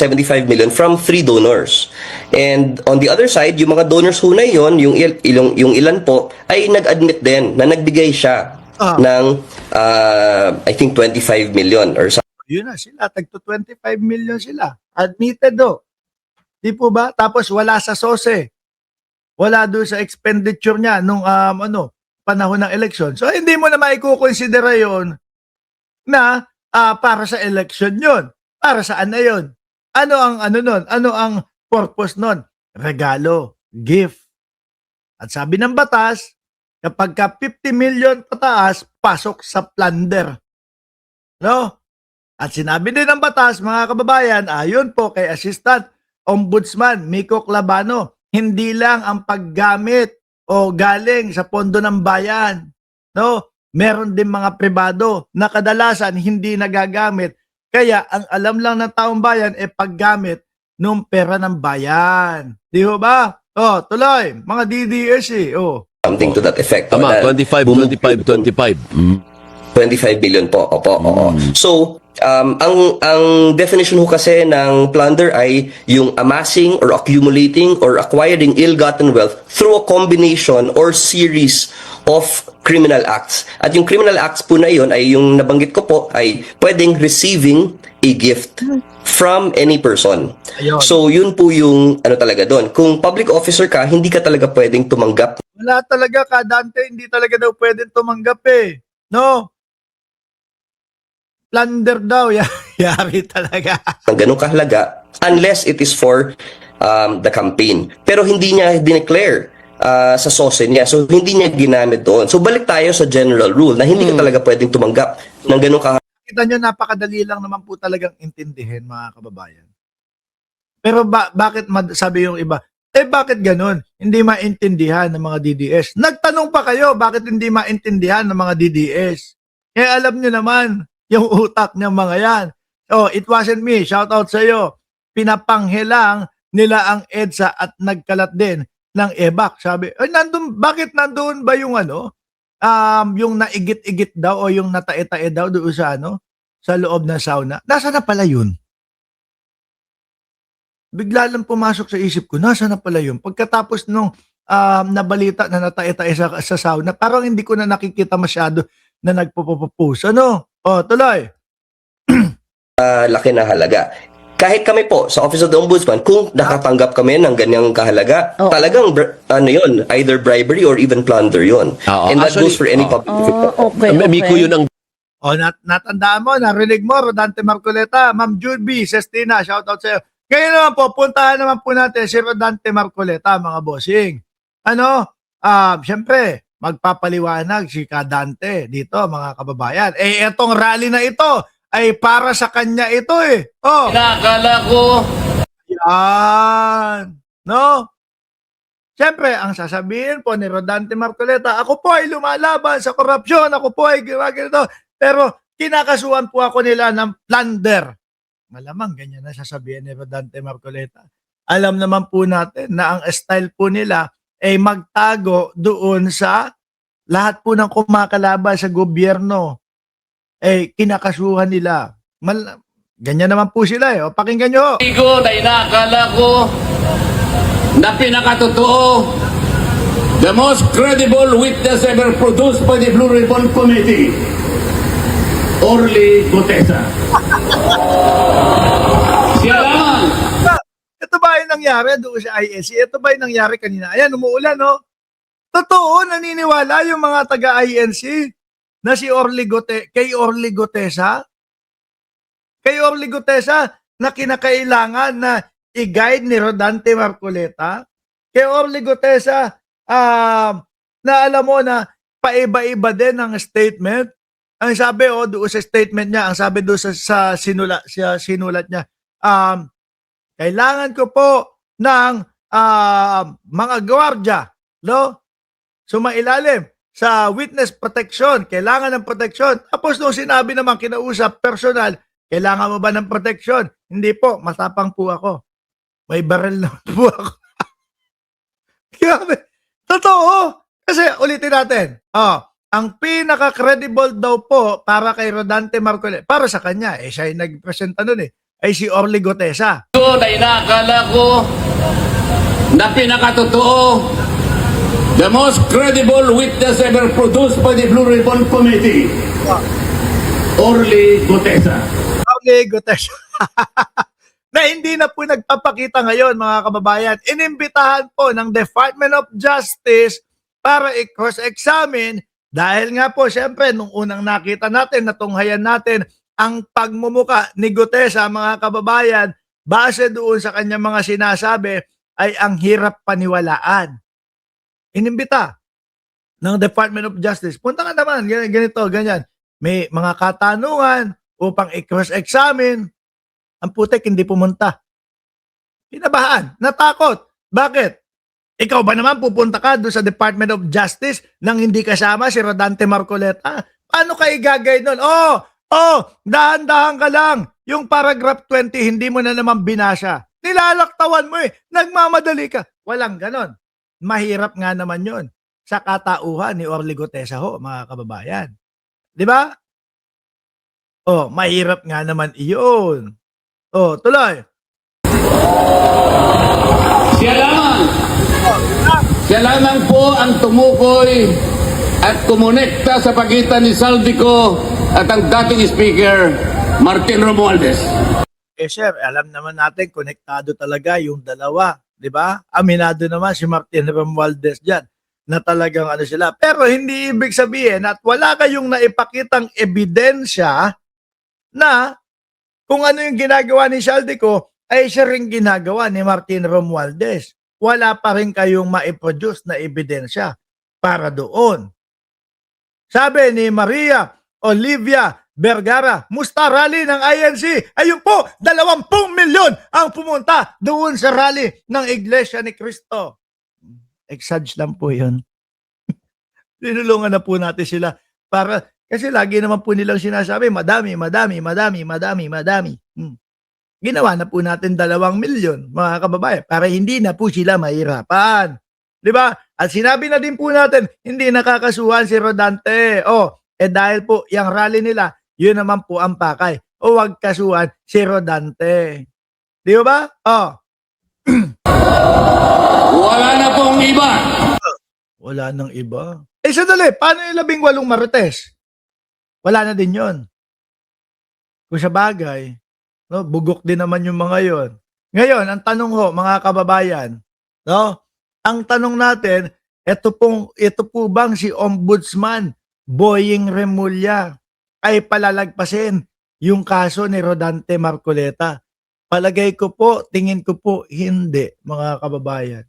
75 million from 3 donors. And on the other side, yung mga donors ho na yun, yung ilan po, ay nag-admit din na nagbigay siya ng, I think, 25 million or something. Yun na sila, tagto 25 million sila. Admitted do. Di po ba? Tapos wala sa SOSE. Wala doon sa expenditure niya nung panahon ng election. So hindi mo na maikukonsidera yon na para sa election yon. Para saan na yon? Ano ang nun? Ano ang purpose nun? Regalo, gift. At sabi ng batas, kapag ka 50 million pataas, pasok sa plunder. No? At sinabi din ng batas, mga kababayan, ayon po kay Assistant Ombudsman Miko Clabano, hindi lang ang paggamit o galing sa pondo ng bayan. No? Meron din mga pribado na kadalasan hindi nagagamit. Kaya ang alam lang ng taong bayan ay paggamit ng pera ng bayan. Di ba? Tuloy. Mga DDS eh. Something to that effect. Tama, 25. 25 billion po. Opo, oo. So, ang definition ho kasi ng plunder ay yung amassing or accumulating or acquiring ill-gotten wealth through a combination or series of criminal acts. At yung criminal acts po na yun ay yung nabanggit ko po ay pwedeng receiving a gift from any person. Ayun. So, yun po yung talaga doon. Kung public officer ka, hindi ka talaga pwedeng tumanggap. Wala talaga ka, Dante. Hindi talaga daw pwedeng tumanggap eh. No? Plunder daw. Yari talaga. Ng ganong kahalaga unless it is for the campaign. Pero hindi niya dineclare sa SOSE niya. So, hindi niya ginamit doon. So, balik tayo sa general rule na hindi ka talaga pwedeng tumanggap ng ganong kahalaga. Kita nyo, napakadali lang naman po talagang intindihin, mga kababayan. Pero bakit sabi yung iba, bakit ganun? Hindi maintindihan ng mga DDS. Nagtanong pa kayo, bakit hindi maintindihan ng mga DDS? Kaya alam nyo naman, yung utak ng mga yan. It wasn't me. Shout out sa iyo. Pinapanghilang nila ang EDSA at nagkalat din ng EBAC. Sabi, bakit nandun ba yung yung naigit-igit daw o yung natae-tae daw doon sa sa loob ng sauna? Nasa na pala yun? Bigla lang pumasok sa isip ko, nasa na pala yun? Pagkatapos nung nabalita na natae-tae sa sauna, parang hindi ko na nakikita masyado na nagpo-post. Tuloy. Laki na halaga. Kahit kami po sa Office of the Ombudsman, kung nakatanggap kami ng ganyang kahalaga, talagang yun, either bribery or even plunder yun. And that goes for any public official. Okay. Miko yun ang Natandaan mo, narinig mo, Rodante Marcoleta, Ma'am Judy Sestina, shout out sa iyo. Ngayon naman po, puntahan naman po natin si Rodante Marcoleta, mga bossing. Siyempre, magpapaliwanag si Kadante dito, mga kababayan. Etong rally na ito ay para sa kanya ito eh. Nakakala ko. Yan. No? Siyempre, ang sasabihin po ni Rodante Marcoleta, ako po ay lumalaban sa korupsyon, ako po ay ganito. Pero kinakasuhan po ako nila ng plunder. Malamang ganyan na sasabihin ni Rodante Marcoleta. Alam naman po natin na ang style po nila ay magtago doon sa lahat po ng kumakalaban sa gobyerno. Kinakasuhan nila. Ganyan naman po sila eh. Pakinggan nyo. Ko na inakala ko na pinakatotoo, the most credible witness ever produced by the Blue Ribbon Committee, Orly Gutesa. Siya lang. Ito ba yung nangyari doon sa INC? Ito ba yung nangyari kanina? Ayan, umuulan, no? Totoo, naniniwala yung mga taga-INC na si kay Orly Gutesa? Kay Orly Gutesa na kinakailangan na i-guide ni Rodante Marcoleta? Kay Orly Gutesa na alam mo na paiba-iba din ang statement? Ang sabi doon sa statement niya, ang sabi doon sa sinulat niya, kailangan ko po ng mga gwardiya, no? Sumailalim sa witness protection, kailangan ng protection. Tapos nung sinabi naman kinausap personal, kailangan mo ba ng protection? Hindi po, matapang po ako. May baril na po ako. Totoo. Kasi ulitin natin. Ang pinaka-credible daw po para kay Rodante Marcoleta, para sa kanya, siya yung nag-presenta nun ay si Orly Gotesa. Yun ay inaakala ko na pinakatotoo, the most credible witness ever produced by the Blue Ribbon Committee, Orly Gotesa. Orly Gotesa. Na hindi na po nagpapakita ngayon, mga kababayan. Inimbitahan po ng Department of Justice para i-cross-examine dahil nga po, syempre, nung unang nakita natin, natunghayan natin ang pagmumuka ni Gotesa, mga kababayan, base doon sa kanyang mga sinasabi, ay ang hirap paniwalaan. Inimbita ng Department of Justice. Punta ka naman, ganito, ganyan. May mga katanungan upang i-cross-examine. Ang putek hindi pumunta. Kinabahan, natakot. Bakit? Ikaw ba naman pupunta ka doon sa Department of Justice nang hindi kasama si Rodante Marcoleta? Paano ka igagay nun? Dahan-dahan ka lang. Yung paragraph 20, hindi mo na naman binasa. Nilalaktawan mo eh. Nagmamadali ka. Walang ganon. Mahirap nga naman yon sa katauhan ni Orly Gotesa ho, mga kababayan. Di ba? Mahirap nga naman iyon. Tuloy. Siya lamang po ang tumukoy at kumonekta sa pagitan ni Saldico at ang dating speaker, Martin Romualdez. Sir, alam naman natin, konektado talaga yung dalawa. Di ba? Aminado naman si Martin Romualdez dyan na talagang sila. Pero hindi ibig sabihin at wala kayong naipakitang ebidensya na kung ano yung ginagawa ni Saldico ay siya rin ginagawa ni Martin Romualdez. Wala pa rin kayong maiproduce na ebidensya para doon. Sabi ni Maria Olivia Vergara, musta rally ng INC? Ayun po, 20 milyon ang pumunta doon sa rally ng Iglesia ni Cristo. Exage lang po yun. Tinulungan na po natin sila para, kasi lagi naman po nilang sinasabi, madami. Ginawa na po natin 2 milyon, mga kababayan, para hindi na po sila mahirapan. Di ba? At sinabi na din po natin, hindi nakakasuhan si Rodante. Dahil po, yung rally nila, yun naman po ang pakay. Wag kasuhan si Rodante. Di ba? Wala na pong iba. Wala nang iba. Sandali, paano yung 18 Marites? Wala na din yun. Kung sa bagay, no, bugok din naman yung mga yon. Ngayon, ang tanong ho, mga kababayan, no? Ang tanong natin, ito po bang si Ombudsman Boying Remulla ay palalagpasin yung kaso ni Rodante Marcoleta? Palagay ko po, tingin ko po, hindi, mga kababayan.